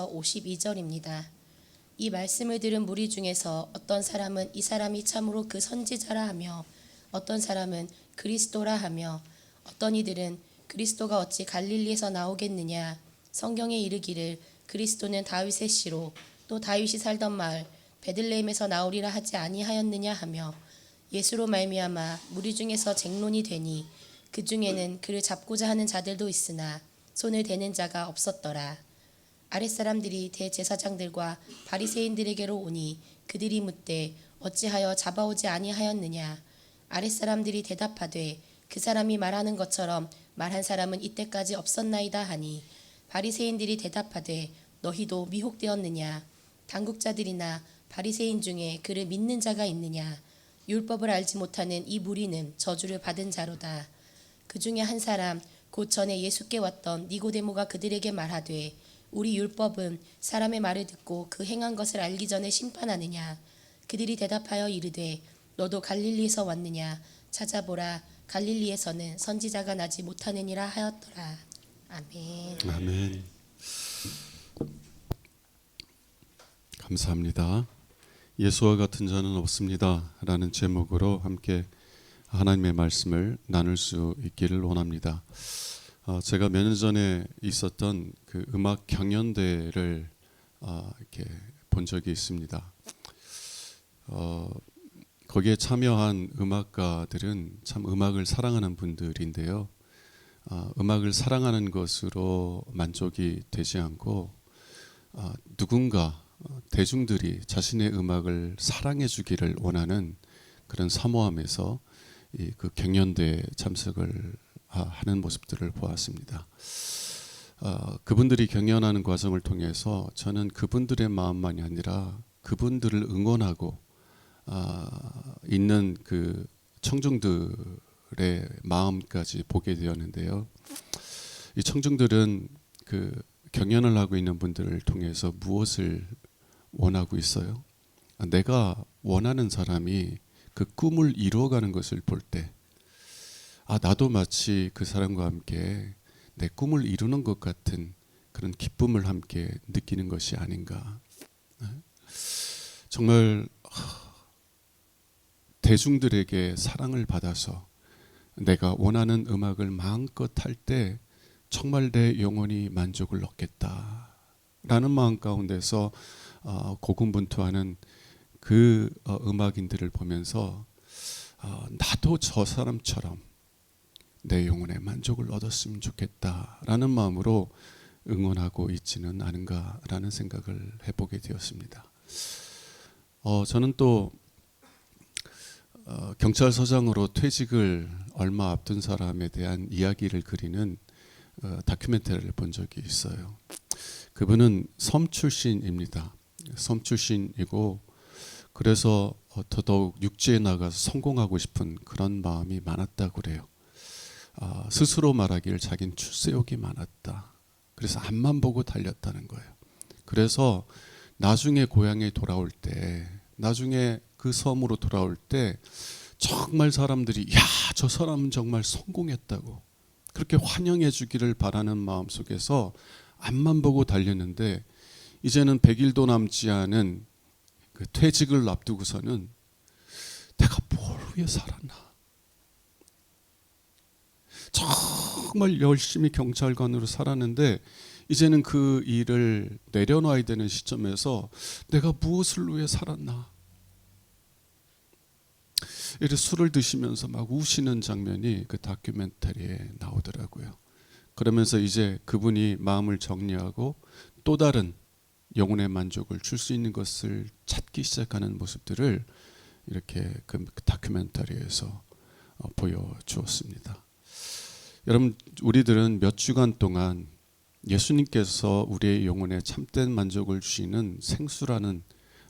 52절입니다. 이 말씀을 들은 무리 중에서 어떤 사람은 이 사람이 참으로 그 선지자라 하며 어떤 사람은 그리스도라 하며 어떤 이들은 그리스도가 어찌 갈릴리에서 나오겠느냐, 성경에 이르기를 그리스도는 다윗의 씨로 또 다윗이 살던 마을 베들레헴에서 나오리라 하지 아니하였느냐 하며 예수로 말미암아 무리 중에서 쟁론이 되니 그 중에는 그를 잡고자 하는 자들도 있으나 손을 대는 자가 없었더라. 아랫사람들이 대제사장들과 바리새인들에게로 오니 그들이 묻되 어찌하여 잡아오지 아니하였느냐. 아랫사람들이 대답하되 그 사람이 말하는 것처럼 말한 사람은 이때까지 없었나이다 하니 바리새인들이 대답하되 너희도 미혹되었느냐. 당국자들이나 바리새인 중에 그를 믿는 자가 있느냐. 율법을 알지 못하는 이 무리는 저주를 받은 자로다. 그 중에 한 사람 곧 전에 예수께 왔던 니고데모가 그들에게 말하되 우리 율법은 사람의 말을 듣고 그 행한 것을 알기 전에 심판하느냐. 그들이 대답하여 이르되 너도 갈릴리에서 왔느냐. 찾아보라 갈릴리에서는 선지자가 나지 못하느니라 하였더라. 아멘. 아멘. 감사합니다. 예수와 같은 자는 없습니다 라는 제목으로 함께 하나님의 말씀을 나눌 수 있기를 원합니다. 제가 몇 년 전에 있었던 그 음악 경연대회를 이렇게 본 적이 있습니다. 거기에 참여한 음악가들은 참 음악을 사랑하는 분들인데요. 음악을 사랑하는 것으로 만족이 되지 않고 누군가 대중들이 자신의 음악을 사랑해 주기를 원하는 그런 사모함에서 그 경연대회에 참석을 하는 모습들을 보았습니다. 그분들이 경연하는 과정을 통해서 저는 그분들의 마음만이 아니라 그분들을 응원하고 있는 그 청중들의 마음까지 보게 되었는데요. 이 청중들은 그 경연을 하고 있는 분들을 통해서 무엇을 원하고 있어요? 내가 원하는 사람이 그 꿈을 이루어가는 것을 볼 때, 나도 마치 그 사람과 함께 내 꿈을 이루는 것 같은 그런 기쁨을 함께 느끼는 것이 아닌가. 정말 대중들에게 사랑을 받아서 내가 원하는 음악을 마음껏 할 때 정말 내 영혼이 만족을 얻겠다라는 마음 가운데서 고군분투하는 그 음악인들을 보면서 나도 저 사람처럼 내 영혼의 만족을 얻었으면 좋겠다라는 마음으로 응원하고 있지는 않은가라는 생각을 해보게 되었습니다. 저는 또 경찰서장으로 퇴직을 얼마 앞둔 사람에 대한 이야기를 그리는 다큐멘터리를 본 적이 있어요. 그분은 섬 출신입니다. 섬 출신이고 그래서 더더욱 육지에 나가서 성공하고 싶은 그런 마음이 많았다고 그래요. 스스로 말하기를 자기는 출세욕이 많았다. 그래서 앞만 보고 달렸다는 거예요. 그래서 나중에 고향에 돌아올 때, 나중에 그 섬으로 돌아올 때 정말 사람들이 야, 저 사람은 정말 성공했다고 그렇게 환영해 주기를 바라는 마음 속에서 앞만 보고 달렸는데 이제는 100일도 남지 않은 그 퇴직을 앞두고서는 내가 뭘 위해 살았나. 정말 열심히 경찰관으로 살았는데 이제는 그 일을 내려놔야 되는 시점에서 내가 무엇을 위해 살았나. 이렇게 술을 드시면서 막 우시는 장면이 그 다큐멘터리에 나오더라고요. 그러면서 이제 그분이 마음을 정리하고 또 다른 영혼의 만족을 줄 수 있는 것을 찾기 시작하는 모습들을 이렇게 그 다큐멘터리에서 보여주었습니다. 여러분, 우리들은 몇 주간 동안 예수님께서 우리의 영혼에 참된 만족을 주시는 생수라는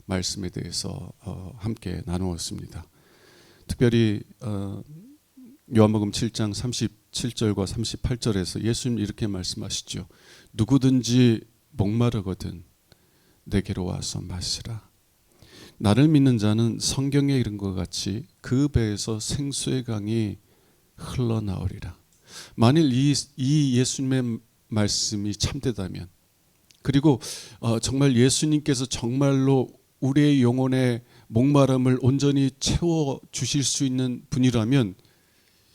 말씀에 대해서 함께 나누었습니다. 특별히 요한복음 7장 37절과 38절에서 예수님 이렇게 말씀하시죠. 누구든지 목마르거든 내게로 와서 마시라. 나를 믿는 자는 성경에 이른 것 같이 그 배에서 생수의 강이 흘러나오리라. 만일 이 예수님의 말씀이 참되다면 그리고 정말 예수님께서 정말로 우리의 영혼의 목마름을 온전히 채워 주실 수 있는 분이라면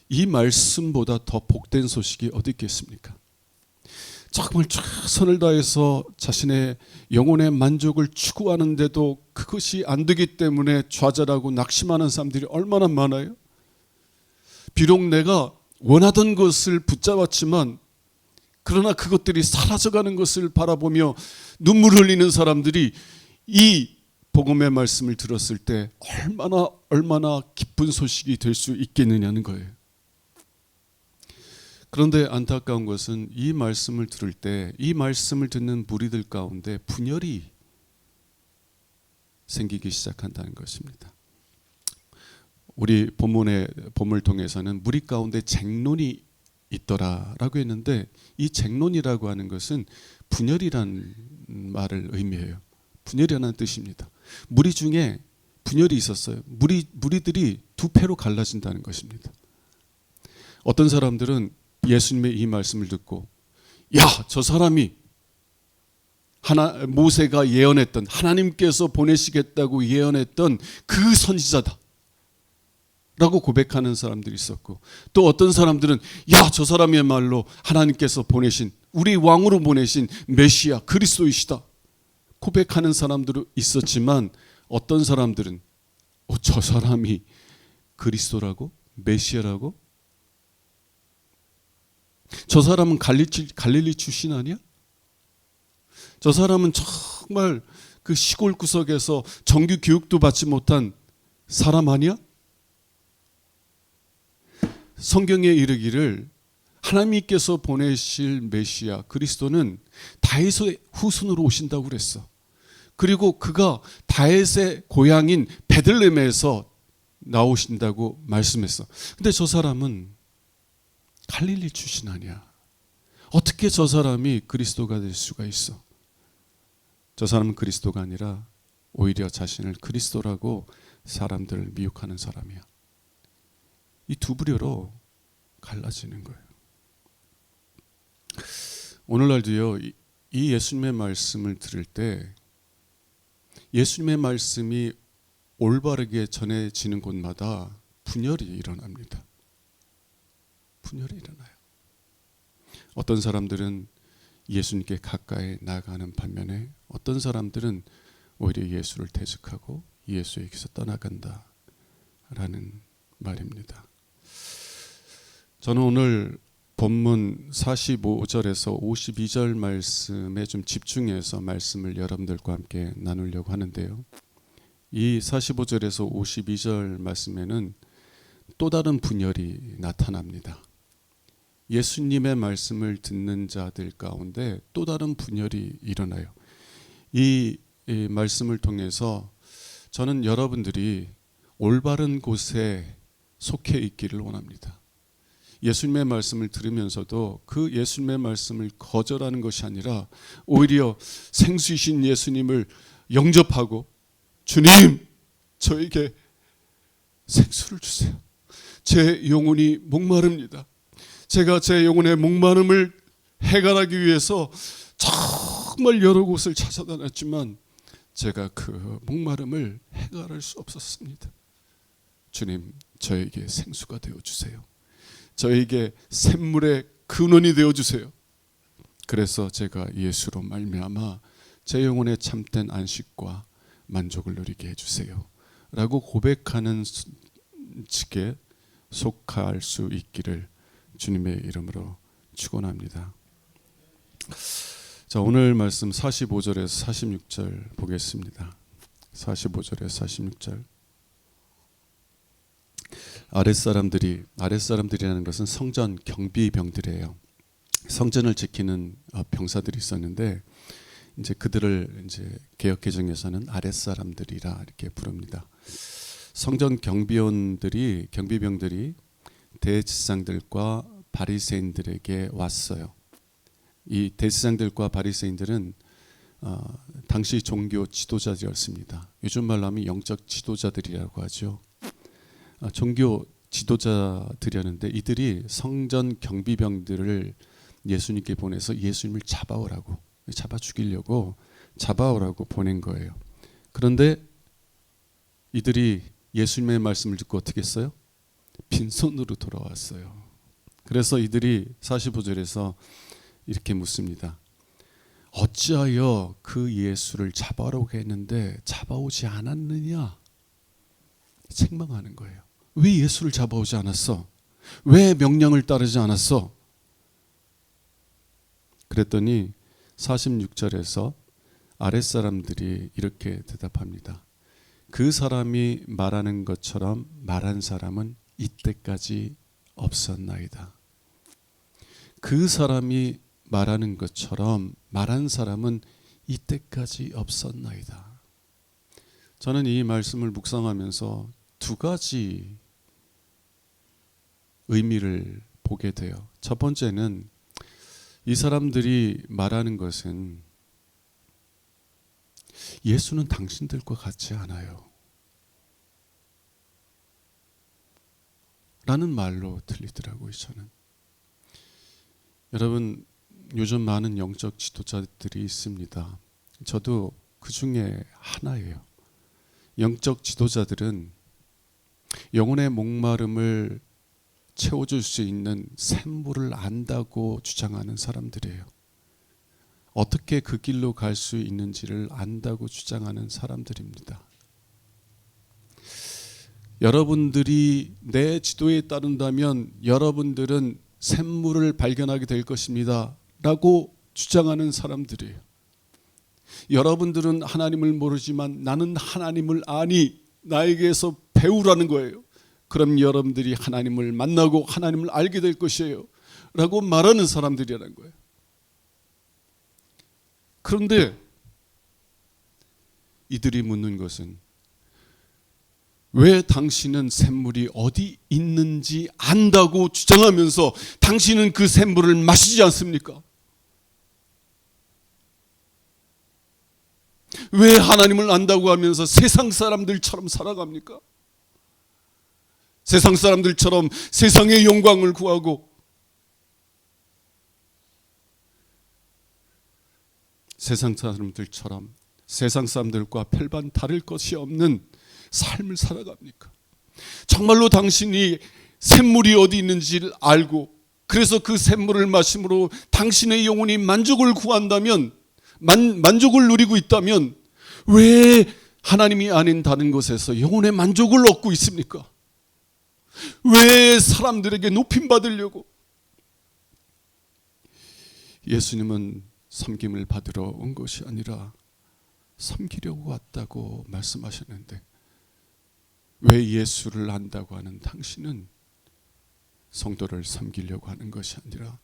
이 말씀보다 더 복된 소식이 어디 있겠습니까? 정말 최선을 다해서 자신의 영혼의 만족을 추구하는데도 그것이 안 되기 때문에 좌절하고 낙심하는 사람들이 얼마나 많아요? 비록 내가 원하던 것을 붙잡았지만 그러나 그것들이 사라져가는 것을 바라보며 눈물 흘리는 사람들이 이 복음의 말씀을 들었을 때 얼마나 기쁜 소식이 될 수 있겠느냐는 거예요. 그런데 안타까운 것은 이 말씀을 들을 때 이 말씀을 듣는 무리들 가운데 분열이 생기기 시작한다는 것입니다. 우리 본문을 통해서는 무리 가운데 쟁론이 있더라라고 했는데 이 쟁론이라고 하는 것은 분열이라는 말을 의미해요. 분열이라는 뜻입니다. 무리 중에 분열이 있었어요. 무리들이 두 패로 갈라진다는 것입니다. 어떤 사람들은 예수님의 이 말씀을 듣고 저 사람이 모세가 예언했던 하나님께서 보내시겠다고 예언했던 그 선지자다 라고 고백하는 사람들이 있었고, 또 어떤 사람들은 저 사람이야말로 하나님께서 보내신 우리 왕으로 보내신 메시아 그리스도이시다 고백하는 사람들도 있었지만, 어떤 사람들은 저 사람이 그리스도라고? 메시아라고? 저 사람은 갈릴리 출신 아니야? 저 사람은 정말 그 시골 구석에서 정규 교육도 받지 못한 사람 아니야? 성경에 이르기를 하나님께서 보내실 메시아 그리스도는 다윗의 후손으로 오신다고 그랬어. 그리고 그가 다윗의 고향인 베들레헴에서 나오신다고 말씀했어. 근데 저 사람은 갈릴리 출신 아니야. 어떻게 저 사람이 그리스도가 될 수가 있어? 저 사람은 그리스도가 아니라 오히려 자신을 그리스도라고 사람들을 미혹하는 사람이야. 이 두 부류로 갈라지는 거예요. 오늘날도요, 이 예수님의 말씀을 들을 때 예수님의 말씀이 올바르게 전해지는 곳마다 분열이 일어납니다. 분열이 일어나요. 어떤 사람들은 예수님께 가까이 나아가는 반면에 어떤 사람들은 오히려 예수를 대적하고 예수에게서 떠나간다라는 말입니다. 저는 오늘 본문 45절에서 52절 말씀에 좀 집중해서 말씀을 여러분들과 함께 나누려고 하는데요. 이 45절에서 52절 말씀에는 또 다른 분열이 나타납니다. 예수님의 말씀을 듣는 자들 가운데 또 다른 분열이 일어나요. 이 말씀을 통해서 저는 여러분들이 올바른 곳에 속해 있기를 원합니다. 예수님의 말씀을 들으면서도 그 예수님의 말씀을 거절하는 것이 아니라 오히려 생수이신 예수님을 영접하고, 주님, 저에게 생수를 주세요. 제 영혼이 목마릅니다. 제가 제 영혼의 목마름을 해결하기 위해서 정말 여러 곳을 찾아다녔지만 제가 그 목마름을 해결할 수 없었습니다. 주님, 저에게 생수가 되어주세요. 저에게 샘물의 근원이 되어주세요. 그래서 제가 예수로 말미암아 제 영혼의 참된 안식과 만족을 누리게 해주세요 라고 고백하는 측에 속할 수 있기를 주님의 이름으로 축원합니다. 자, 오늘 말씀 45절에서 46절 보겠습니다. 45절에서 46절. 아랫사람들이라는 것은 성전 경비병들이에요. 성전을 지키는 병사들이 있었는데 이제 그들을 이제 개역개정에서는 아랫사람들이라 이렇게 부릅니다. 성전 경비병들이 대제사장들과 바리새인들에게 왔어요. 이 대제사장들과 바리새인들은 당시 종교 지도자들이었습니다. 요즘 말로 하면 영적 지도자들이라고 하죠. 종교 지도자들이었는데 이들이 성전 경비병들을 예수님께 보내서 예수님을 잡아오라고, 잡아 죽이려고 잡아오라고 보낸 거예요. 그런데 이들이 예수님의 말씀을 듣고 어떻게 했어요? 빈손으로 돌아왔어요. 그래서 이들이 45절에서 이렇게 묻습니다. 어찌하여 그 예수를 잡아오라고 했는데 잡아오지 않았느냐? 책망하는 거예요. 왜 예수를 잡아오지 않았어? 왜 명령을 따르지 않았어? 그랬더니 46절에서 아랫사람들이 이렇게 대답합니다. 그 사람이 말하는 것처럼 말한 사람은 이때까지 없었나이다. 그 사람이 말하는 것처럼 말한 사람은 이때까지 없었나이다. 저는 이 말씀을 묵상하면서 두 가지 의미를 보게 돼요. 첫 번째는 이 사람들이 말하는 것은 예수는 당신들과 같지 않아요 라는 말로 들리더라고요. 저는 여러분, 요즘 많은 영적 지도자들이 있습니다. 저도 그 중에 하나예요. 영적 지도자들은 영혼의 목마름을 채워줄 수 있는 샘물을 안다고 주장하는 사람들이에요. 어떻게 그 길로 갈 수 있는지를 안다고 주장하는 사람들입니다. 여러분들이 내 지도에 따른다면 여러분들은 샘물을 발견하게 될 것입니다 라고 주장하는 사람들이에요. 여러분들은 하나님을 모르지만 나는 하나님을 아니, 나에게서 배우라는 거예요. 그럼 여러분들이 하나님을 만나고 하나님을 알게 될 것이에요 라고 말하는 사람들이라는 거예요. 그런데 이들이 묻는 것은 왜 당신은 샘물이 어디 있는지 안다고 주장하면서 당신은 그 샘물을 마시지 않습니까? 왜 하나님을 안다고 하면서 세상 사람들처럼 살아갑니까? 세상 사람들처럼 세상의 영광을 구하고 세상 사람들처럼 세상 사람들과 별반 다를 것이 없는 삶을 살아갑니까? 정말로 당신이 샘물이 어디 있는지를 알고 그래서 그 샘물을 마심으로 당신의 영혼이 만족을 구한다면, 만족을 누리고 있다면 왜 하나님이 아닌 다른 곳에서 영혼의 만족을 얻고 있습니까? 왜 사람들에게 높임 받으려고? 예수님은 섬김을 받으러 온 것이 아니라 섬기려고 왔다고 말씀하셨는데 왜 예수를 안다고 하는 당신은 성도를 섬기려고 하는 것이 아니라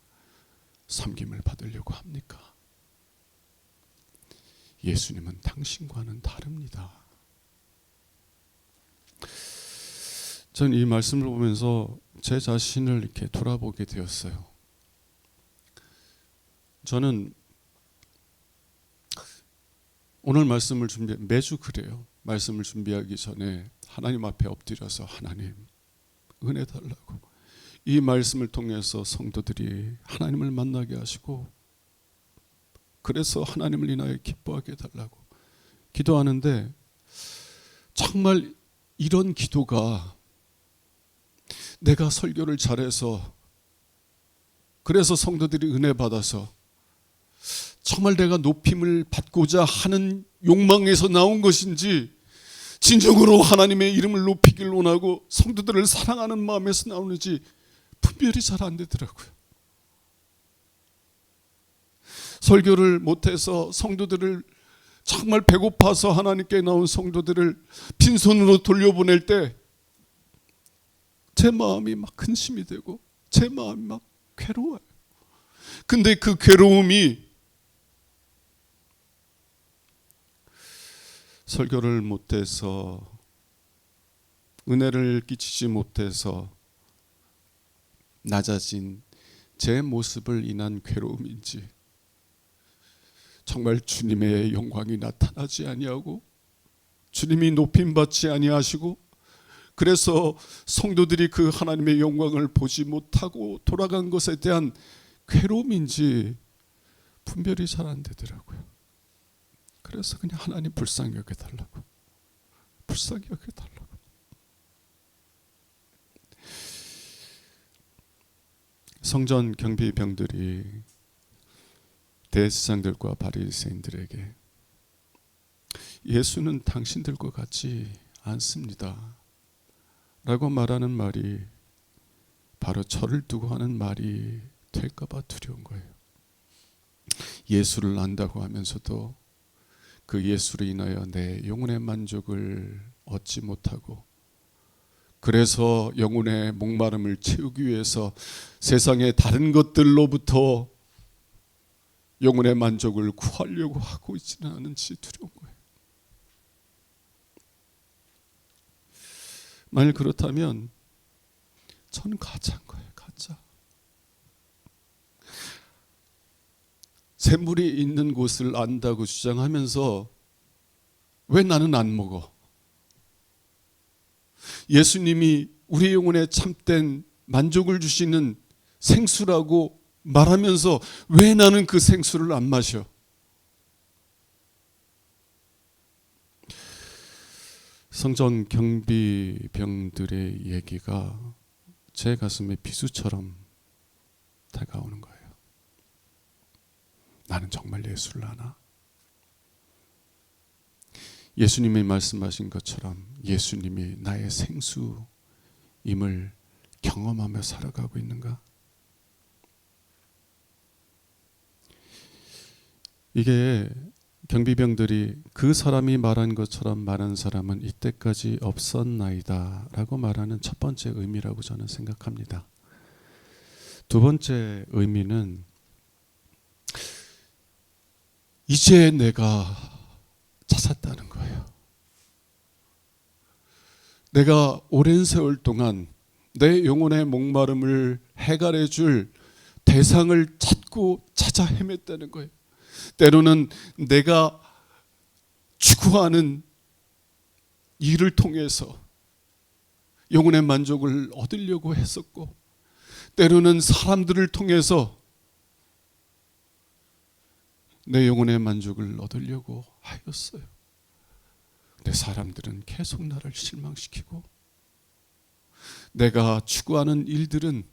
섬김을 받으려고 합니까? 예수님은 당신과는 다릅니다. 저는 이 말씀을 보면서 제 자신을 이렇게 돌아보게 되었어요. 저는 오늘 말씀을 매주 그래요. 말씀을 준비하기 전에 하나님 앞에 엎드려서 하나님 은혜 달라고, 이 말씀을 통해서 성도들이 하나님을 만나게 하시고 그래서 하나님을 인하여 기뻐하게 해달라고 기도하는데, 정말 이런 기도가 내가 설교를 잘해서 그래서 성도들이 은혜 받아서 정말 내가 높임을 받고자 하는 욕망에서 나온 것인지 진정으로 하나님의 이름을 높이길 원하고 성도들을 사랑하는 마음에서 나오는지 분별이 잘 안 되더라고요. 설교를 못해서 성도들을 정말 배고파서 하나님께 나온 성도들을 빈손으로 돌려보낼 때 제 마음이 막 근심이 되고 제 마음이 막 괴로워요. 근데 그 괴로움이 설교를 못해서, 은혜를 끼치지 못해서 낮아진 제 모습을 인한 괴로움인지, 정말 주님의 영광이 나타나지 아니하고 주님이 높임받지 아니하시고 그래서 성도들이 그 하나님의 영광을 보지 못하고 돌아간 것에 대한 괴로움인지 분별이 잘 안 되더라고요. 그래서 그냥 하나님 불쌍히 여겨달라고, 불쌍히 여겨달라고. 성전 경비병들이 대제사장들과 바리새인들에게 예수는 당신들과 같지 않습니다 라고 말하는 말이 바로 저를 두고 하는 말이 될까 봐 두려운 거예요. 예수를 안다고 하면서도 그 예수로 인하여 내 영혼의 만족을 얻지 못하고, 그래서 영혼의 목마름을 채우기 위해서 세상의 다른 것들로부터 영혼의 만족을 구하려고 하고 있지는 않은지 두려운 거예요. 만일 그렇다면 저는 가짜인 거예요. 가짜. 샘물이 있는 곳을 안다고 주장하면서 왜 나는 안 먹어? 예수님이 우리 영혼에 참된 만족을 주시는 생수라고 말하면서 왜 나는 그 생수를 안 마셔? 성전 경비병들의 얘기가 제 가슴에 비수처럼 다가오는 거예요. 나는 정말 예수를 아나? 예수님이 말씀하신 것처럼 예수님이 나의 생수임을 경험하며 살아가고 있는가? 이게 경비병들이 그 사람이 말한 것처럼 말한 사람은 이때까지 없었나이다 라고 말하는 첫 번째 의미라고 저는 생각합니다. 두 번째 의미는 이제 내가 찾았다는 거예요. 내가 오랜 세월 동안 내 영혼의 목마름을 해결해 줄 대상을 찾고 찾아 헤맸다는 거예요. 때로는 내가 추구하는 일을 통해서 영혼의 만족을 얻으려고 했었고, 때로는 사람들을 통해서 내 영혼의 만족을 얻으려고 하였어요. 근데 사람들은 계속 나를 실망시키고, 내가 추구하는 일들은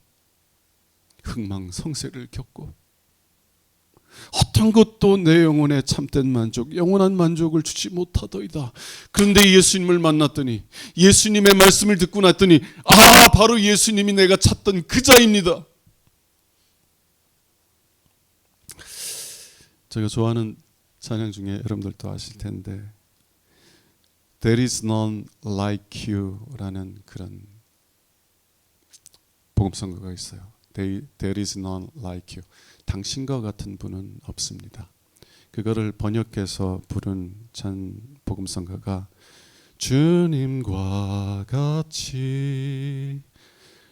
흥망성쇠를 겪고, 어떤 것도 내 영혼의 참된 만족, 영원한 만족을 주지 못하더이다. 그런데 예수님을 만났더니, 예수님의 말씀을 듣고 났더니, 바로 예수님이 내가 찾던 그 자입니다. 제가 좋아하는 찬양 중에 여러분들도 아실 텐데 There is none like you 라는 그런 복음성가가 있어요. There is none like you. 당신과 같은 분은 없습니다. 그거를 번역해서 부른 찬 복음성가가 주님과 같이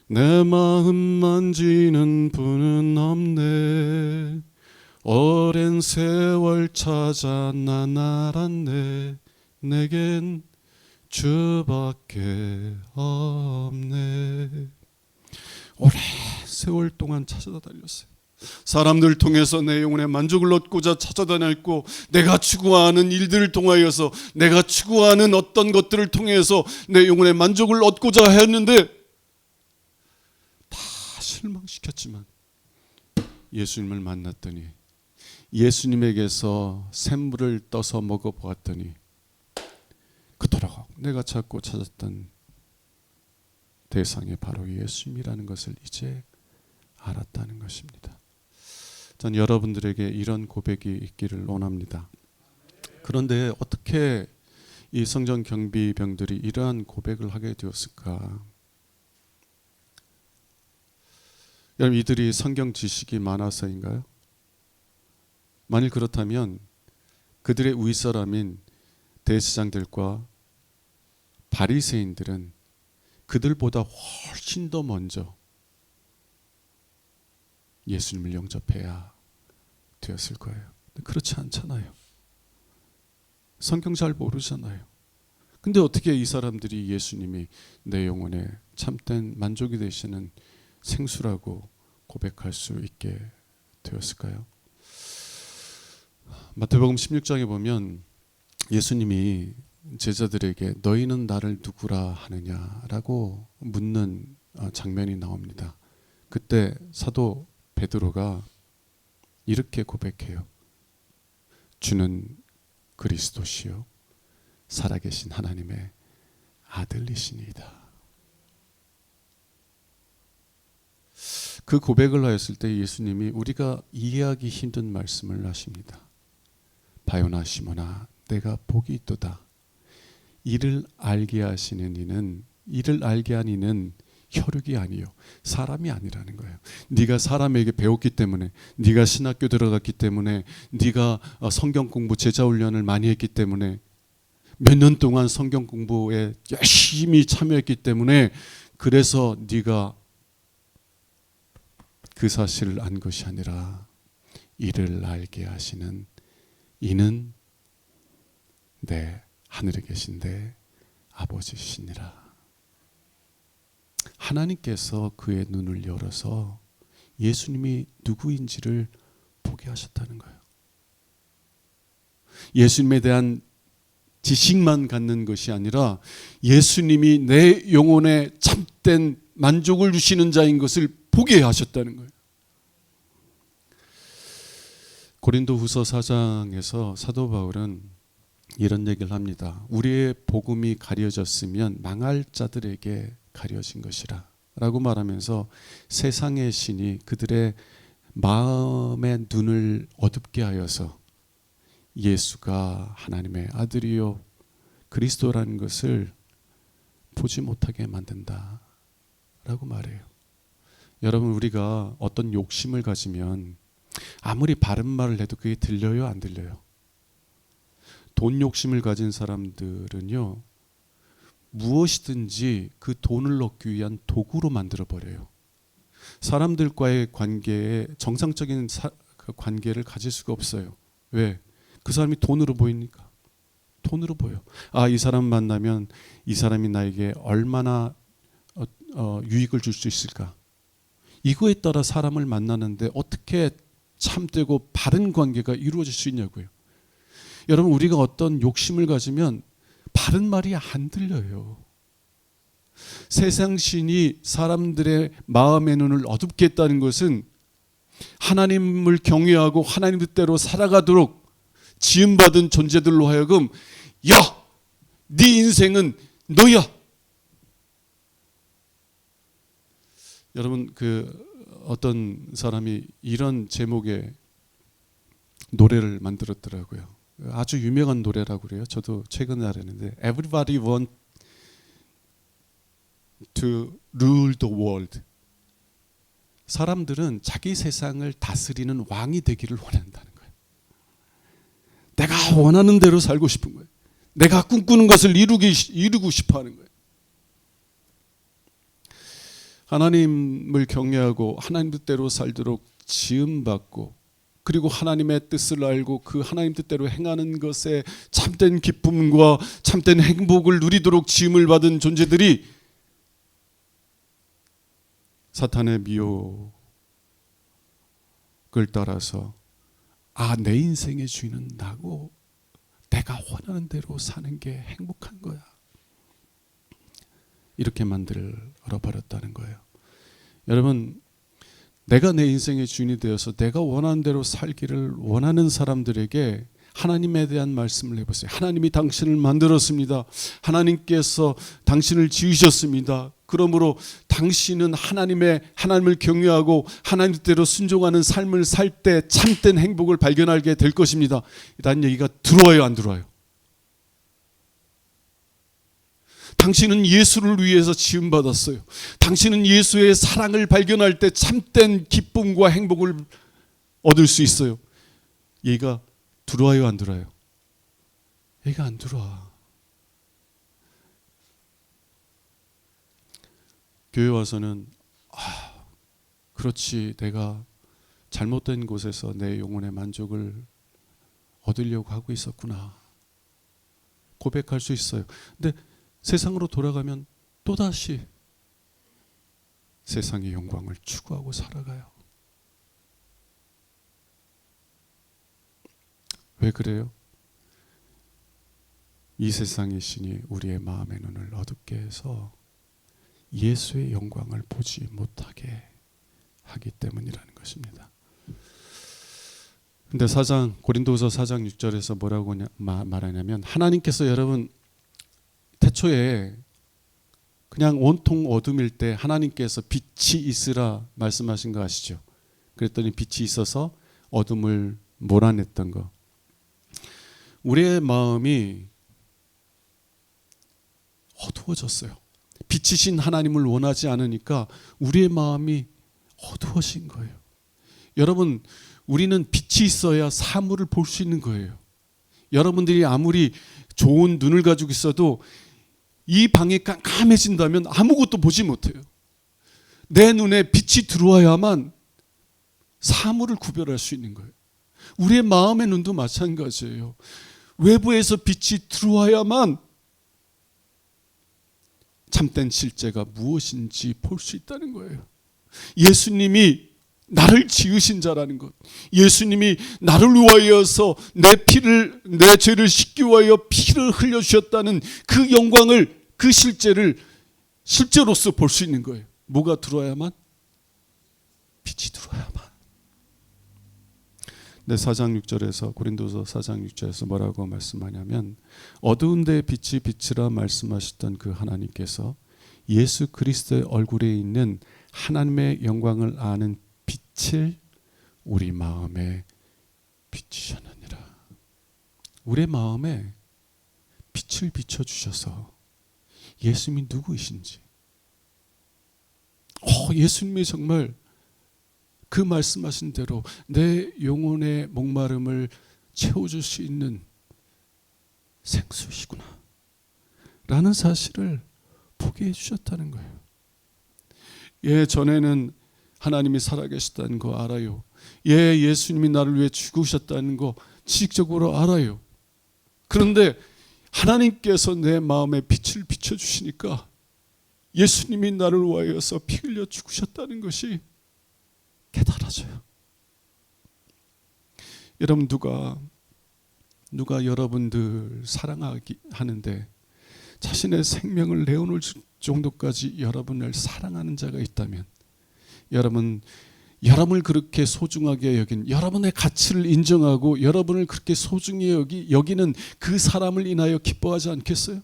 내 마음 만지는 분은 없네. 오랜 세월 찾아 난 알았네. 내겐 주밖에 없네. 오랜 세월 동안 찾아다녔어요. 사람들 통해서 내 영혼의 만족을 얻고자 찾아다녔고, 내가 추구하는 일들을 통하여서, 내가 추구하는 어떤 것들을 통해서 내 영혼의 만족을 얻고자 했는데 다 실망시켰지만 예수님을 만났더니, 예수님에게서 샘물을 떠서 먹어보았더니 그토록 내가 찾고 찾았던 대상이 바로 예수님이라는 것을 이제 알았다는 것입니다. 전 여러분들에게 이런 고백이 있기를 원합니다. 그런데 어떻게 이 성전 경비병들이 이러한 고백을 하게 되었을까? 여러분, 이들이 성경 지식이 많아서인가요? 만일 그렇다면 그들의 윗사람인 대제사장들과 바리새인들은 그들보다 훨씬 더 먼저 예수님을 영접해야 되었을 거예요. 그렇지 않잖아요. 성경 잘 모르잖아요. 근데 어떻게 이 사람들이 예수님이 내 영혼에 참된 만족이 되시는 생수라고 고백할 수 있게 되었을까요? 마태복음 16장에 보면 예수님이 제자들에게 너희는 나를 누구라 하느냐라고 묻는 장면이 나옵니다. 그때 사도 베드로가 이렇게 고백해요. 주는 그리스도시요 살아계신 하나님의 아들이시니이다. 그 고백을 하였을 때 예수님이 우리가 이해하기 힘든 말씀을 하십니다. 바요나 시몬아 내가 복이 있도다. 이를 알게 하시는 이는 이를 알게 한 이는 혈육이 아니요 사람이 아니라는 거예요. 네가 사람에게 배웠기 때문에, 네가 신학교 들어갔기 때문에, 네가 성경 공부 제자 훈련을 많이 했기 때문에, 몇 년 동안 성경 공부에 열심히 참여했기 때문에 그래서 네가 그 사실을 안 것이 아니라 이를 알게 하시는 이는 내 하늘에 계신 내 아버지시니라. 하나님께서 그의 눈을 열어서 예수님이 누구인지를 보게 하셨다는 거예요. 예수님에 대한 지식만 갖는 것이 아니라 예수님이 내 영혼에 참된 만족을 주시는 자인 것을 보게 하셨다는 거예요. 고린도후서 4장에서 사도 바울은 이런 얘기를 합니다. 우리의 복음이 가려졌으면 망할 자들에게 가려진 것이라 라고 말하면서 세상의 신이 그들의 마음의 눈을 어둡게 하여서 예수가 하나님의 아들이요 그리스도라는 것을 보지 못하게 만든다 라고 말해요. 여러분, 우리가 어떤 욕심을 가지면 아무리 바른 말을 해도 그게 들려요, 안 들려요? 돈 욕심을 가진 사람들은요, 무엇이든지 그 돈을 얻기 위한 도구로 만들어버려요. 사람들과의 관계에 정상적인 그 관계를 가질 수가 없어요. 왜? 그 사람이 돈으로 보이니까. 돈으로 보여. 아, 이 사람 만나면 이 사람이 나에게 얼마나 유익을 줄 수 있을까? 이거에 따라 사람을 만나는데 어떻게 참되고 바른 관계가 이루어질 수 있냐고요. 여러분, 우리가 어떤 욕심을 가지면 바른 말이 안 들려요. 세상 신이 사람들의 마음의 눈을 어둡게 했다는 것은 하나님을 경외하고 하나님 뜻대로 살아가도록 지음받은 존재들로 하여금 야! 네 인생은 너야! 여러분, 어떤 사람이 이런 제목의 노래를 만들었더라고요. 아주 유명한 노래라고 그래요. 저도 최근에 알았는데 Everybody want to rule the world. 사람들은 자기 세상을 다스리는 왕이 되기를 원한다는 거예요. 내가 원하는 대로 살고 싶은 거예요. 내가 꿈꾸는 것을 이루고 싶어 하는 거예요. 하나님을 경외하고 하나님 뜻대로 살도록 지음받고 그리고 하나님의 뜻을 알고 그 하나님 뜻대로 행하는 것에 참된 기쁨과 참된 행복을 누리도록 지음을 받은 존재들이 사탄의 미혹을 따라서 아, 내 인생의 주인은 나고 내가 원하는 대로 사는 게 행복한 거야. 이렇게 만들어버렸다는 거예요. 여러분, 내가 내 인생의 주인이 되어서 내가 원하는 대로 살기를 원하는 사람들에게 하나님에 대한 말씀을 해보세요. 하나님이 당신을 만들었습니다. 하나님께서 당신을 지으셨습니다. 그러므로 당신은 하나님을 경외하고 하나님 뜻대로 순종하는 삶을 살 때 참된 행복을 발견하게 될 것입니다. 이런 얘기가 들어와요, 안 들어와요? 당신은 예수를 위해서 지음받았어요. 당신은 예수의 사랑을 발견할 때 참된 기쁨과 행복을 얻을 수 있어요. 얘가 들어와요, 안 들어와요? 얘가 안 들어와. 교회 와서는 그렇지, 내가 잘못된 곳에서 내 영혼의 만족을 얻으려고 하고 있었구나. 고백할 수 있어요. 근데 세상으로 돌아가면 또다시 세상의 영광을 추구하고 살아가요. 왜 그래요? 이 세상의 신이 우리의 마음의 눈을 어둡게 해서 예수의 영광을 보지 못하게 하기 때문이라는 것입니다. 근데 고린도후서 4장 6절에서 뭐라고 말하냐면, 하나님께서 여러분 태초에 그냥 온통 어둠일 때 하나님께서 빛이 있으라 말씀하신 거 아시죠? 그랬더니 빛이 있어서 어둠을 몰아냈던 거. 우리의 마음이 어두워졌어요. 빛이신 하나님을 원하지 않으니까 우리의 마음이 어두워진 거예요. 여러분, 우리는 빛이 있어야 사물을 볼 수 있는 거예요. 여러분들이 아무리 좋은 눈을 가지고 있어도 이 방이 깜깜해진다면 아무것도 보지 못해요. 내 눈에 빛이 들어와야만 사물을 구별할 수 있는 거예요. 우리의 마음의 눈도 마찬가지예요. 외부에서 빛이 들어와야만 참된 실제가 무엇인지 볼 수 있다는 거예요. 예수님이 나를 지으신 자라는 것, 예수님이 나를 위하여서 내 죄를 씻기 위하여 피를 흘려주셨다는 그 영광을, 그 실제를 실제로서 볼 수 있는 거예요. 뭐가 들어와야만? 빛이 들어와야만. 네, 4장 6절에서, 고린도서 4장 6절에서 뭐라고 말씀하냐면, 어두운 데에 빛이 비치라 말씀하셨던 그 하나님께서 예수 그리스도의 얼굴에 있는 하나님의 영광을 아는 빛을 우리 마음에 비치셨느니라. 우리 마음에 빛을 비춰주셔서 예수님이 누구이신지, 예수님이 정말 그 말씀하신 대로 내 영혼의 목마름을 채워줄 수 있는 생수시구나 라는 사실을 보게 해주셨다는 거예요. 전에는 하나님이 살아계셨다는 거 알아요. 예수님이 나를 위해 죽으셨다는 거 지식적으로 알아요. 그런데 하나님께서 내 마음에 빛을 비춰주시니까 예수님이 나를 위하여서 피 흘려 죽으셨다는 것이 깨달아져요. 여러분, 누가 여러분들 사랑하는데 자신의 생명을 내어놓을 정도까지 여러분을 사랑하는 자가 있다면, 여러분을 그렇게 소중하게 여긴, 여러분의 가치를 인정하고 여러분을 그렇게 소중히 여기는 그 사람을 인하여 기뻐하지 않겠어요?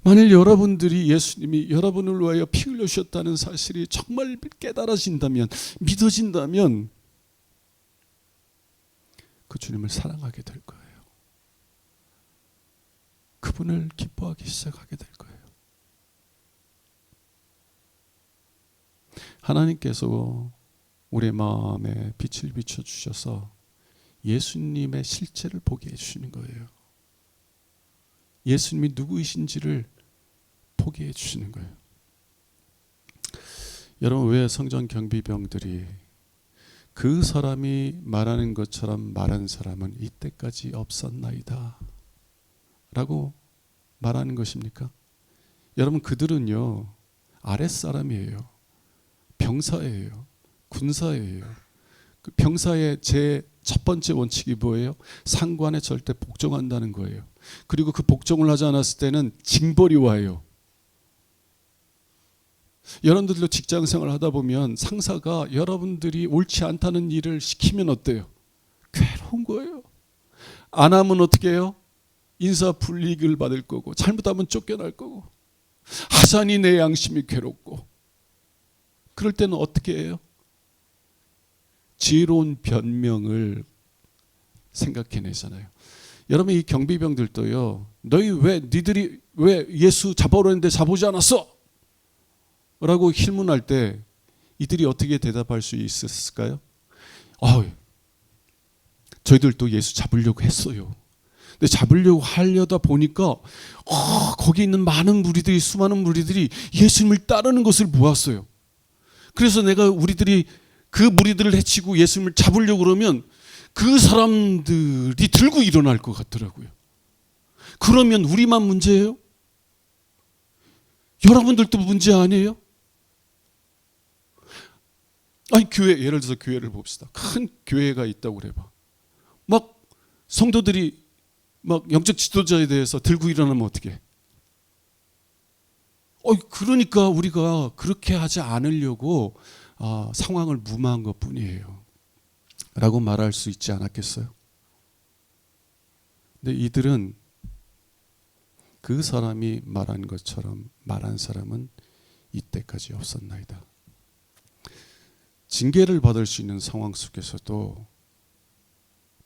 만일 여러분들이 예수님이 여러분을 위하여 피 흘려주셨다는 사실이 정말 깨달아진다면, 믿어진다면 그 주님을 사랑하게 될 거예요. 그분을 기뻐하기 시작하게 될 거예요. 하나님께서 우리 마음에 빛을 비춰주셔서 예수님의 실체를 보게 해주시는 거예요. 예수님이 누구이신지를 보게 해주시는 거예요. 여러분, 왜 성전 경비병들이 그 사람이 말하는 것처럼 말한 사람은 이때까지 없었나이다 라고 말하는 것입니까? 여러분, 그들은요 아랫사람이에요. 병사예요. 군사예요. 그 병사의 제 첫 번째 원칙이 뭐예요? 상관에 절대 복종한다는 거예요. 그리고 그 복종을 하지 않았을 때는 징벌이 와요. 여러분들도 직장 생활을 하다 보면 상사가 여러분들이 옳지 않다는 일을 시키면 어때요? 괴로운 거예요. 안 하면 어떻게 해요? 인사 불이익을 받을 거고, 잘못하면 쫓겨날 거고, 하자니 내 양심이 괴롭고. 그럴 때는 어떻게 해요? 지혜로운 변명을 생각해내잖아요. 여러분, 이 경비병들도요, 니들이 왜 예수 잡아오려 했는데 잡아오지 않았어? 라고 힐문할 때 이들이 어떻게 대답할 수 있었을까요? 저희들도 예수 잡으려고 했어요. 근데 잡으려고 하려다 보니까 거기 있는 수많은 무리들이 예수님을 따르는 것을 보았어요. 그래서 내가 그 무리들을 해치고 예수님을 잡으려고 그러면 그 사람들이 들고 일어날 것 같더라고요. 그러면 우리만 문제예요? 여러분들도 문제 아니에요? 예를 들어서 교회를 봅시다. 큰 교회가 있다고 그래봐. 막 성도들이 막 영적 지도자에 대해서 들고 일어나면 어떻게? 그러니까 우리가 그렇게 하지 않으려고 상황을 무마한 것뿐이에요. 라고 말할 수 있지 않았겠어요? 근데 이들은 그 사람이 말한 것처럼 말한 사람은 이때까지 없었나이다. 징계를 받을 수 있는 상황 속에서도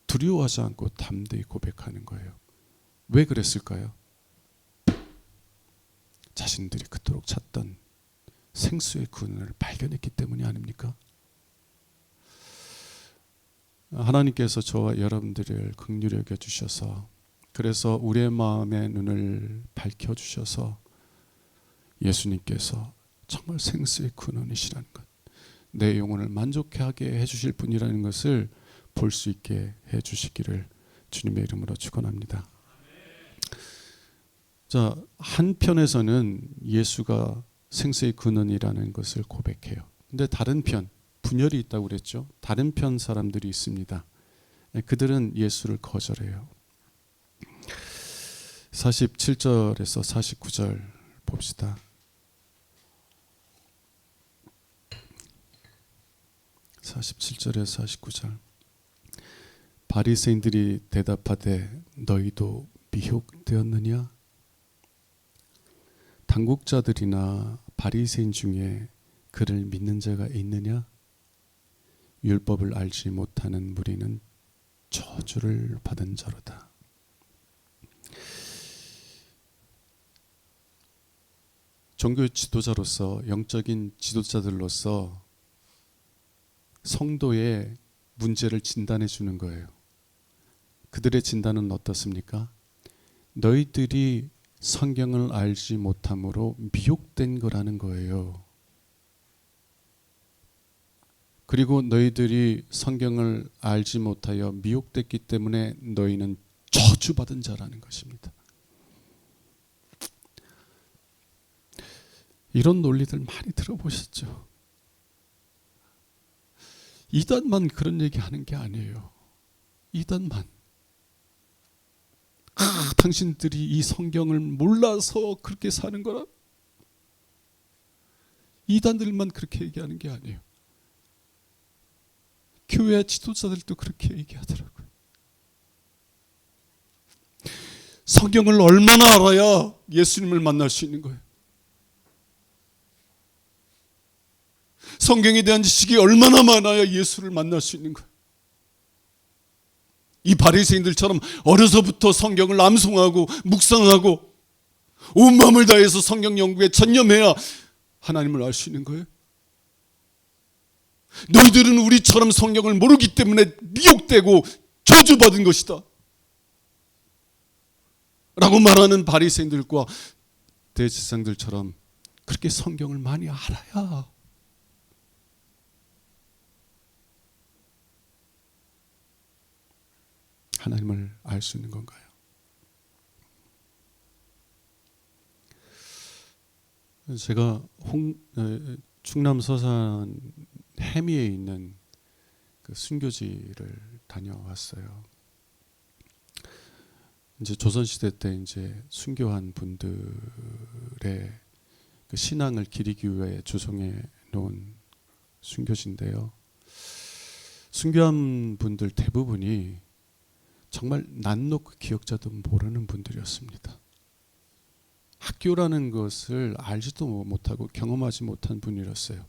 두려워하지 않고 담대히 고백하는 거예요. 왜 그랬을까요? 자신들이 그토록 찾던 생수의 근원을 발견했기 때문이 아닙니까? 하나님께서 저와 여러분들을 긍휼히 여겨 주셔서, 그래서 우리의 마음의 눈을 밝혀 주셔서 예수님께서 정말 생수의 근원이시라는 것, 내 영혼을 만족하게 해주실 분이라는 것을 볼 수 있게 해주시기를 주님의 이름으로 축원합니다. 자, 한편에서는 예수가 생수의 근원이라는 것을 고백해요. 근데 다른 편, 분열이 있다고 그랬죠. 다른 편 사람들이 있습니다. 그들은 예수를 거절해요. 47절에서 49절 봅시다. 47절에서 49절. 바리새인들이 대답하되 너희도 미혹되었느냐? 당국자들이나 바리새인 중에 그를 믿는 자가 있느냐? 율법을 알지 못하는 무리는 저주를 받은 자로다. 종교 지도자로서, 영적인 지도자들로서 성도의 문제를 진단해 주는 거예요. 그들의 진단은 어떻습니까? 너희들이 성경을 알지 못함으로 미혹된 거라는 거예요. 그리고 너희들이 성경을 알지 못하여 미혹됐기 때문에 너희는 저주받은 자라는 것입니다. 이런 논리들 많이 들어보셨죠? 이단만 그런 얘기하는 게 아니에요. 이단만. 당신들이 이 성경을 몰라서 그렇게 사는 거라. 이단들만 그렇게 얘기하는 게 아니에요. 교회 지도자들도 그렇게 얘기하더라고요. 성경을 얼마나 알아야 예수님을 만날 수 있는 거예요? 성경에 대한 지식이 얼마나 많아야 예수를 만날 수 있는 거예요? 이 바리새인들처럼 어려서부터 성경을 암송하고 묵상하고 온 마음을 다해서 성경 연구에 전념해야 하나님을 알 수 있는 거예요? 너희들은 우리처럼 성경을 모르기 때문에 미혹되고 저주받은 것이다 라고 말하는 바리새인들과 대제사장들처럼 그렇게 성경을 많이 알아야 하나님을 알 수 있는 건가요? 제가 충남 서산 해미에 있는 그 순교지를 다녀왔어요. 이제 조선시대 때 이제 순교한 분들의 그 신앙을 기리기 위해 조성해 놓은 순교지인데요. 순교한 분들 대부분이 정말 난놓고 기억자도 모르는 분들이었습니다. 학교라는 것을 알지도 못하고 경험하지 못한 분이었어요.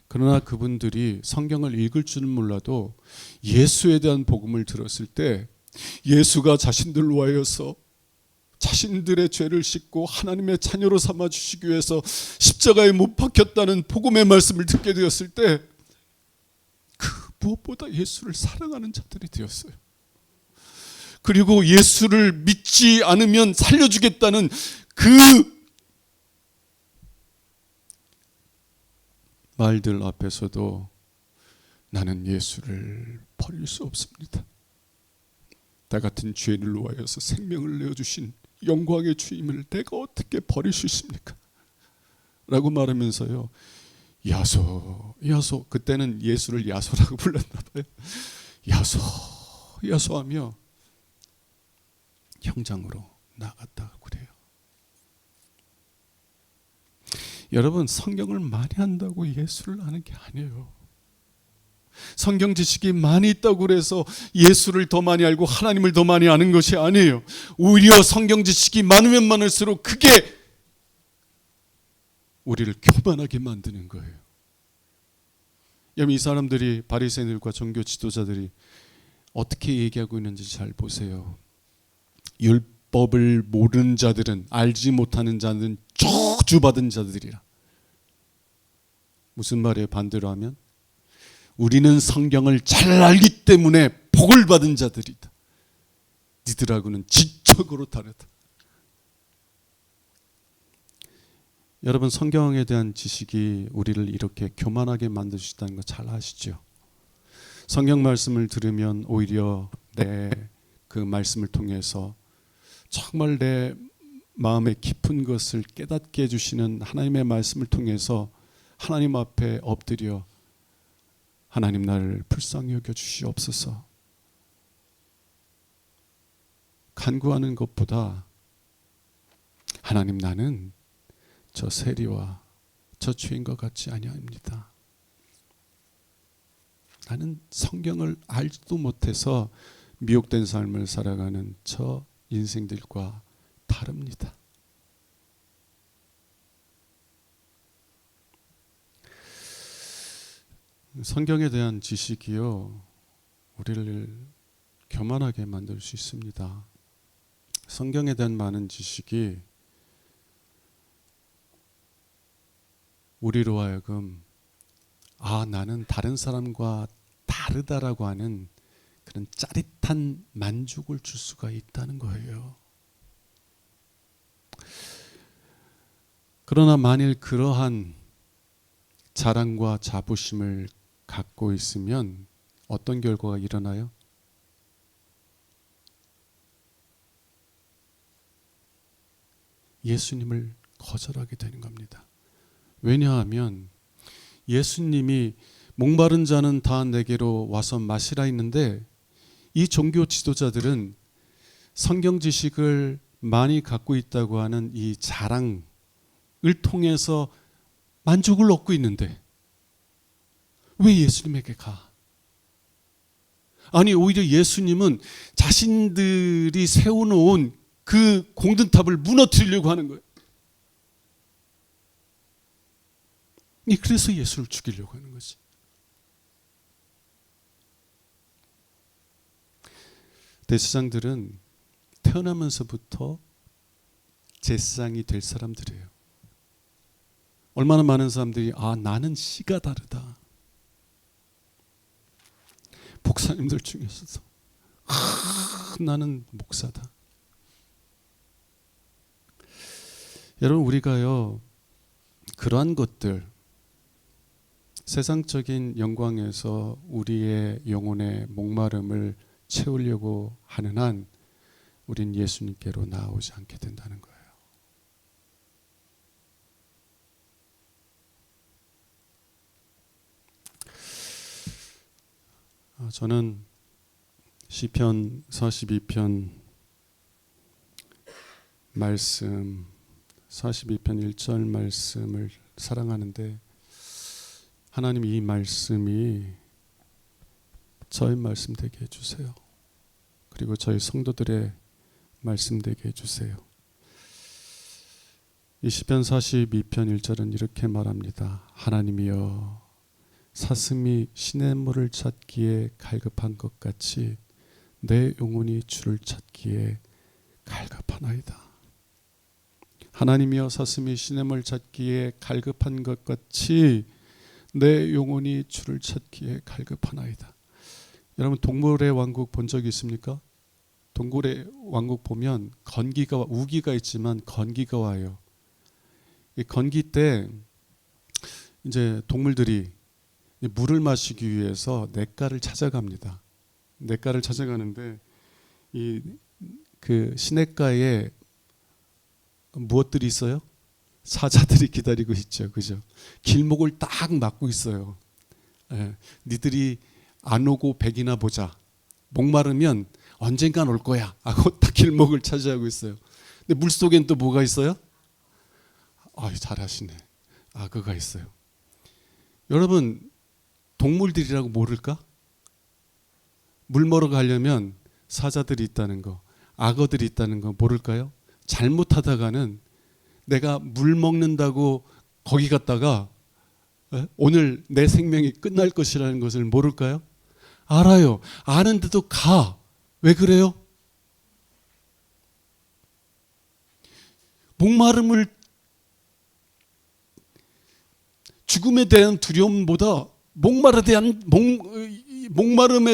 그러나 그분들이 성경을 읽을 줄은 몰라도 예수에 대한 복음을 들었을 때 예수가 자신들로 하여서 자신들의 죄를 씻고 하나님의 자녀로 삼아주시기 위해서 십자가에 못 박혔다는 복음의 말씀을 듣게 되었을 때 그 무엇보다 예수를 사랑하는 자들이 되었어요. 그리고 예수를 믿지 않으면 살려주겠다는 그 말들 앞에서도 나는 예수를 버릴 수 없습니다. 나 같은 죄인을 위하여서 생명을 내어주신 영광의 주임을 내가 어떻게 버릴 수 있습니까? 라고 말하면서요, 야소, 야소, 그때는 예수를 야소라고 불렀나 봐요. 야소, 야소하며 형장으로 나갔다고 그래요. 여러분, 성경을 많이 한다고 예수를 아는 게 아니에요. 성경 지식이 많이 있다고 그래서 예수를 더 많이 알고 하나님을 더 많이 아는 것이 아니에요. 오히려 성경 지식이 많으면 많을수록 그게 우리를 교만하게 만드는 거예요. 여러분, 이 사람들이, 바리새인들과 종교 지도자들이 어떻게 얘기하고 있는지 잘 보세요. 율법을 모르는 자들은, 알지 못하는 자들은 저주받은 자들이라. 무슨 말이에요? 반대로 하면 우리는 성경을 잘 알기 때문에 복을 받은 자들이다. 니들하고는 지적으로 다르다. 여러분, 성경에 대한 지식이 우리를 이렇게 교만하게 만들 수 있다는 거 잘 아시죠? 성경 말씀을 들으면 오히려 그 말씀을 통해서 정말 내 마음의 깊은 것을 깨닫게 해주시는 하나님의 말씀을 통해서 하나님 앞에 엎드려 하나님, 나를 불쌍히 여겨 주시옵소서 간구하는 것보다 하나님, 나는 저 세리와 저 죄인과 같지 아니합니다. 나는 성경을 알지도 못해서 미혹된 삶을 살아가는 저 인생들과 다릅니다. 성경에 대한 지식이요, 우리를 교만하게 만들 수 있습니다. 성경에 대한 많은 지식이 우리로 하여금 나는 다른 사람과 다르다라고 하는 그런 짜릿한 만족을 줄 수가 있다는 거예요. 그러나 만일 그러한 자랑과 자부심을 갖고 있으면 어떤 결과가 일어나요? 예수님을 거절하게 되는 겁니다. 왜냐하면 예수님이 목마른 자는 다 내게로 와서 마시라 했는데, 이 종교 지도자들은 성경 지식을 많이 갖고 있다고 하는 이 자랑을 통해서 만족을 얻고 있는데 왜 예수님에게 가? 아니, 오히려 예수님은 자신들이 세워놓은 그 공든탑을 무너뜨리려고 하는 거예요. 그래서 예수를 죽이려고 하는 거지. 대제사장들은 태어나면서부터 제사장이 될 사람들이에요. 얼마나 많은 사람들이 나는 씨가 다르다. 목사님들 중에서도 나는 목사다. 여러분, 우리가요, 그러한 것들, 세상적인 영광에서 우리의 영혼의 목마름을 채우려고 하는 한 우린 예수님께로 나아오지 않게 된다는 거예요. 저는 시편 42편 말씀, 42편 1절 말씀을 사랑하는데, 하나님, 이 말씀이 저의 말씀 되게 해주세요. 그리고 저희 성도들의 말씀 되게 해주세요. 이 시편 42편 1절은 이렇게 말합니다. 하나님이여, 사슴이 시냇물을 찾기에 갈급한 것 같이 내 영혼이 주를 찾기에 갈급하나이다. 하나님이여, 사슴이 시냇물을 찾기에 갈급한 것 같이 내 영혼이 주를 찾기에 갈급하나이다. 여러분, 동물의 왕국 본 적이 있습니까? 동물의 왕국 보면 우기가 있지만 건기가 와요. 이 건기 때 이제 동물들이 물을 마시기 위해서 냇가를 찾아갑니다. 냇가를 찾아가는데 그 시냇가에 무엇들이 있어요? 사자들이 기다리고 있죠. 그죠? 길목을 딱 막고 있어요. 니들이 안 오고 백이나 보자. 목마르면 언젠간 올 거야 하고 딱 길목을 차지하고 있어요. 근데 물속엔 또 뭐가 있어요? 잘하시네. 악어가 있어요. 여러분, 동물들이라고 모를까? 물 먹으러 가려면 사자들이 있다는 거, 악어들이 있다는 거 모를까요? 잘못하다가는 내가 물 먹는다고 거기 갔다가 오늘 내 생명이 끝날 것이라는 것을 모를까요? 알아요. 아는데도 가. 왜 그래요? 목마름을, 죽음에 대한 두려움보다 목마름에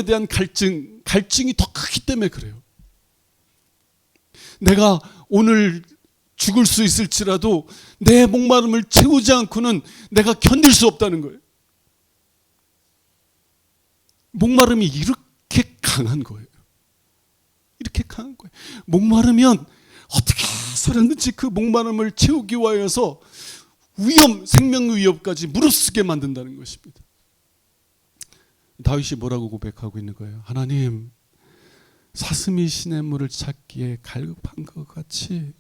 대한 갈증이 더 크기 때문에 그래요. 내가 오늘 죽을 수 있을지라도 내 목마름을 채우지 않고는 내가 견딜 수 없다는 거예요. 목마름이 이렇게 강한 거예요. 이렇게 강한 거예요. 목마르면 어떻게 해서든지 그 목마름을 채우기 위하여서 생명 위협까지 무릅쓰게 만든다는 것입니다. 다윗이 뭐라고 고백하고 있는 거예요? 하나님, 사슴이 시냇물을 찾기에 갈급한 것 같이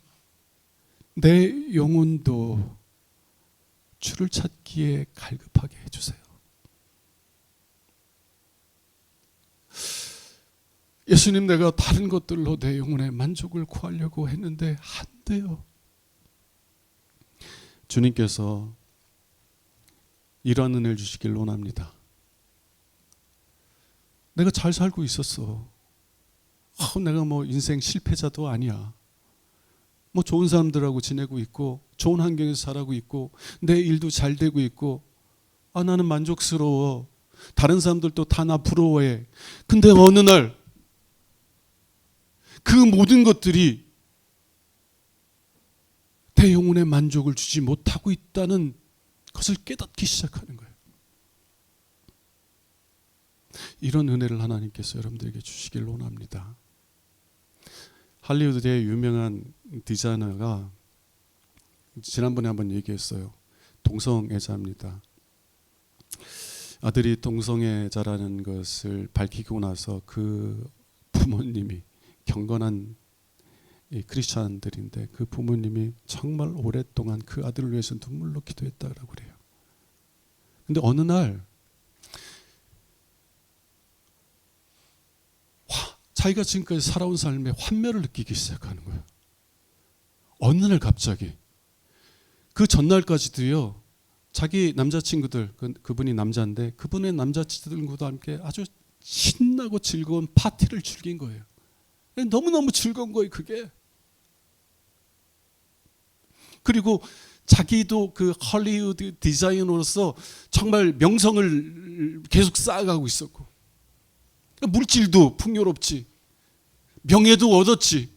내 영혼도 주를 찾기에 갈급하게 해주세요. 예수님, 내가 다른 것들로 내 영혼의 만족을 구하려고 했는데 안 돼요. 주님께서 이러한 은혜를 주시길 원합니다. 내가 잘 살고 있었어. 내가 인생 실패자도 아니야. 좋은 사람들하고 지내고 있고 좋은 환경에서 살아가고 있고 내 일도 잘 되고 있고 나는 만족스러워. 다른 사람들도 다 나 부러워해. 근데 어느 날 그 모든 것들이 내 영혼의 만족을 주지 못하고 있다는 것을 깨닫기 시작하는 거예요. 이런 은혜를 하나님께서 여러분들에게 주시길 원합니다. 할리우드의 유명한 디자이너가 지난번에 한번 얘기했어요. 동성애자입니다. 아들이 동성애자라는 것을 밝히고 나서 그 부모님이 경건한 크리스찬들인데 그 부모님이 정말 오랫동안 그 아들을 위해서 눈물로 기도했다고 그래요. 근데 어느 날 자기가 지금까지 살아온 삶에 환멸을 느끼기 시작하는 거예요. 어느 날 갑자기 그 전날까지도요, 자기 남자친구들, 그분이 남자인데 그분의 남자친구들과 함께 아주 신나고 즐거운 파티를 즐긴 거예요. 너무너무 즐거운 거예요, 그게. 그리고 자기도 그 할리우드 디자이너로서 정말 명성을 계속 쌓아가고 있었고, 물질도 풍요롭지, 명예도 얻었지.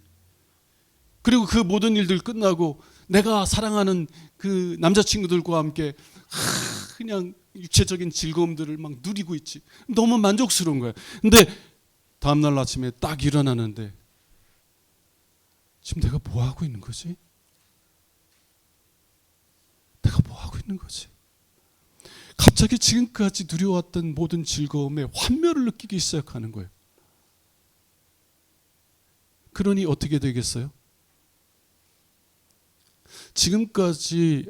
그리고 그 모든 일들 끝나고 내가 사랑하는 그 남자친구들과 함께 그냥 육체적인 즐거움들을 막 누리고 있지. 너무 만족스러운 거야. 근데 다음날 아침에 딱 일어나는데 지금 내가 뭐 하고 있는 거지? 내가 뭐 하고 있는 거지? 갑자기 지금까지 누려왔던 모든 즐거움에 환멸을 느끼기 시작하는 거예요. 그러니 어떻게 되겠어요? 지금까지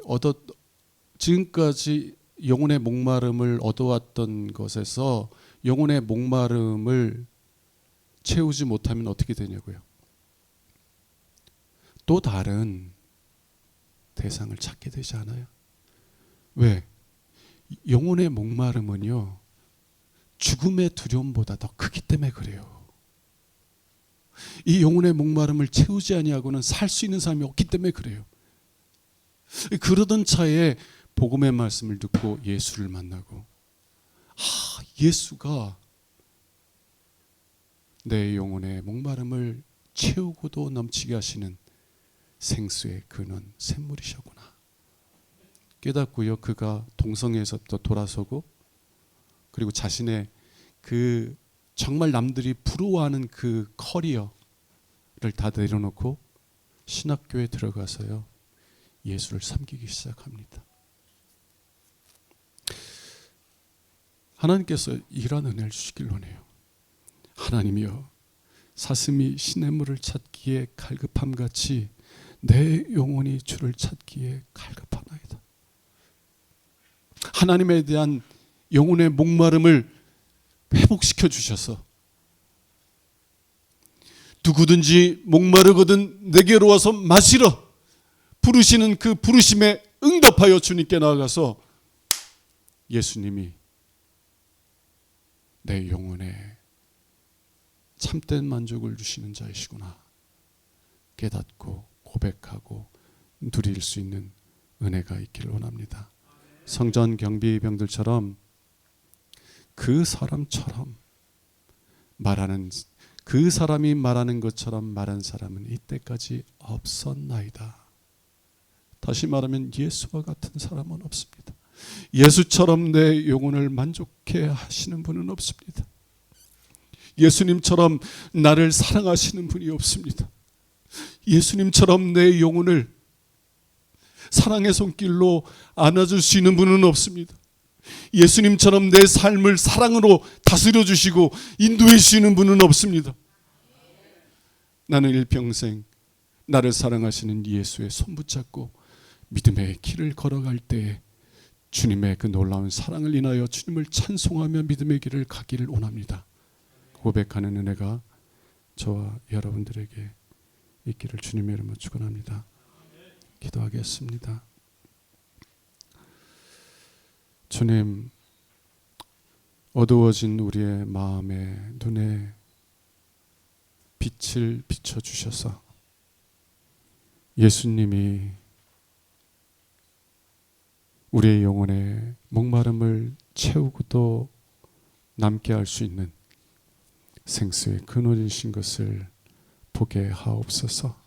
영혼의 목마름을 얻어왔던 것에서 영혼의 목마름을 채우지 못하면 어떻게 되냐고요? 또 다른 대상을 찾게 되지 않아요? 왜? 영혼의 목마름은요, 죽음의 두려움보다 더 크기 때문에 그래요. 이 영혼의 목마름을 채우지 아니하고는 살 수 있는 사람이 없기 때문에 그래요. 그러던 차에 복음의 말씀을 듣고 예수를 만나고, 예수가 내 영혼의 목마름을 채우고도 넘치게 하시는 생수의 근원, 샘물이셨구나 깨닫고요, 그가 동성애에서부터 돌아서고, 그리고 자신의 그 정말 남들이 부러워하는 그 커리어를 다 내려놓고 신학교에 들어가서요, 예수를 섬기기 시작합니다. 하나님께서 이런 은혜를 주시길 원해요. 하나님이여, 사슴이 시냇물을 찾기에 갈급함같이 내 영혼이 주를 찾기에 갈급하나이다. 하나님에 대한 영혼의 목마름을 회복시켜 주셔서 누구든지 목마르거든 내게로 와서 마시러 부르시는 그 부르심에 응답하여 주님께 나아가서 예수님이 내 영혼에 참된 만족을 주시는 자이시구나 깨닫고 고백하고 누릴 수 있는 은혜가 있기를 원합니다. 성전 경비병들처럼 그 사람처럼 말하는 그 사람이 말하는 것처럼 말한 사람은 이때까지 없었나이다. 다시 말하면 예수와 같은 사람은 없습니다. 예수처럼 내 영혼을 만족해 하시는 분은 없습니다. 예수님처럼 나를 사랑하시는 분이 없습니다. 예수님처럼 내 영혼을 사랑의 손길로 안아줄 수 있는 분은 없습니다. 예수님처럼 내 삶을 사랑으로 다스려 주시고 인도해 주시는 분은 없습니다. 나는 일평생 나를 사랑하시는 예수의 손 붙잡고 믿음의 길을 걸어갈 때에 주님의 그 놀라운 사랑을 인하여 주님을 찬송하며 믿음의 길을 가기를 원합니다. 고백하는 은혜가 저와 여러분들에게 있기를 주님의 이름으로 축원합니다. 기도하겠습니다. 주님, 어두워진 우리의 마음의 눈에 빛을 비춰주셔서 예수님이 우리의 영혼의 목마름을 채우고도 남게 할 수 있는 생수의 근원이신 것을 보게 하옵소서.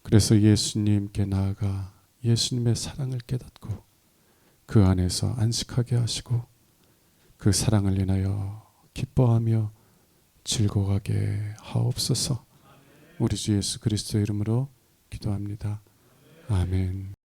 그래서 예수님께 나아가 예수님의 사랑을 깨닫고 그 안에서 안식하게 하시고 그 사랑을 인하여 기뻐하며 즐거워하게 하옵소서. 우리 주 예수 그리스도의 이름으로 기도합니다. 아멘.